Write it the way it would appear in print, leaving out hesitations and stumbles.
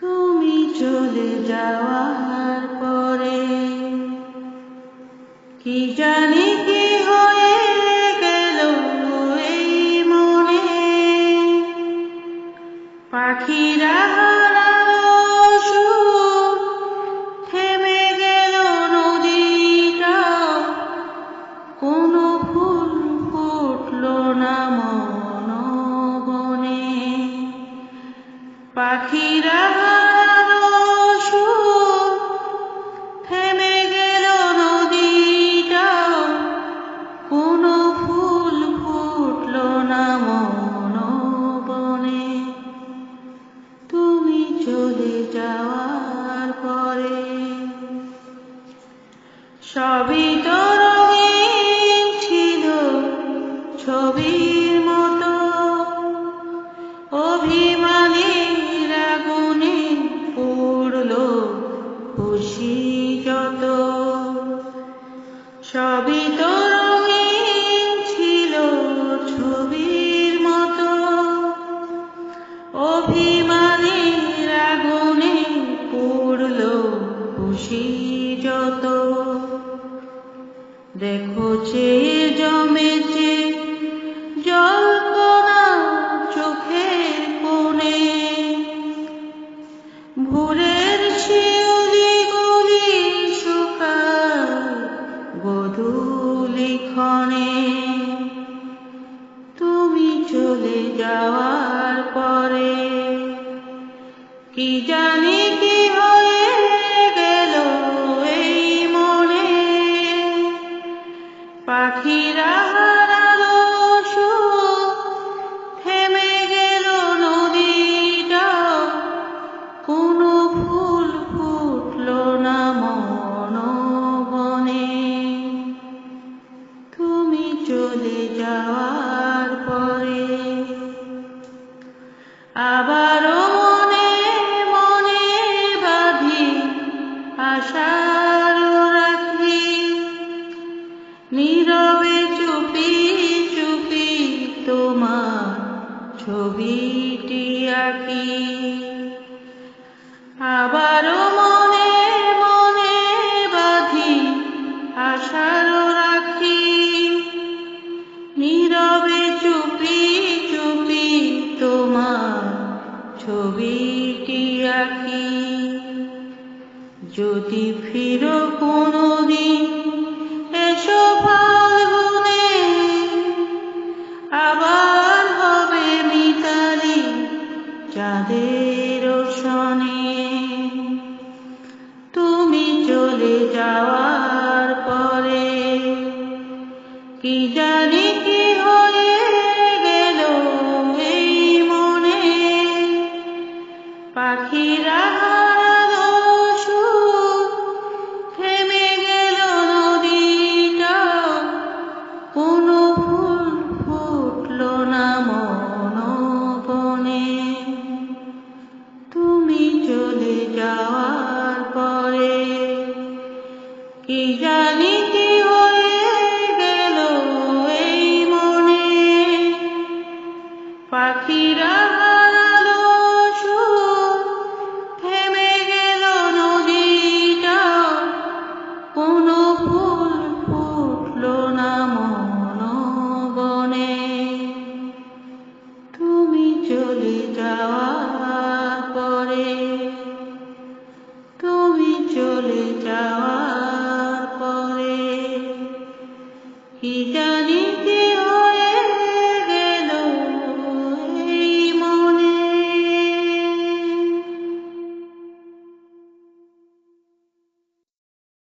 তুমি চলে যাওয়ার পরে কি জানি কি হয়ে গেল এই মনে। পাখিরা হারালো সুর, থেমে গেল নদীটা, কোনো ফুল ফুটলো না মন বনে। পাখিরা হারালো সুর, থেমে গেল নদীটা, কোনো ফুল ফুটলো না মন বনে। তুমি চলে যাওয়ার পরে সবই তো রঙিন ছিল ছবির মতো, অভিমানের আগুনে পুড়লো খুশি যত। সবই তো রঙিন ছিল ছবির মতো, অভিমানের আগুনে পুড়লো খুশি যত। দেখো চেয়ে জমেছে জল্পনা চোখের কোণে, ভোরের শিউলিগুলি শুকায় গোধূলি ক্ষণে। তুমি চলে যাওয়ার পরে কি জানি কি হয়ে গেল এই মনে। পাখিরা হারালো সুর, থেমে গেল নদীটা, কোনো ফুল ফুটলো না মন বনে। তুমি চলে যাওয়ার পরে আবারও মনে মনে বাঁধি আশার রাখি, নীরবে চুপি চুপি তোমার ছবিটি আঁকি। আবারও মনে মনে বাঁধি আশার রাখি, নীরবে চুপি চুপি তোমার ছবিটি আঁকি। যদি ফিরো কোনোদিন এসো ফাল্গুনে, আবার হবে মিতালি চাঁদের সনে। তুমি চলে যাওয়ার পরে কি জানি কি হয়ে গেল এই মনে। পাখিরা হারালো সুর, থেমে গেল নদীটা, কোনো ফুল ফুটলো না মন বনে। তুমি চলে যাওয়ার পরে কি জানি কি হয়ে গেল এই মনে। পাখিরা হারালো সুর, থেমে গেল নদীটা, কোনো ফুল ফুটলো না মন বনে। তুমি চলে যাওয়ার পরে, তুমি চলে যাওয়ার পরে কি জানি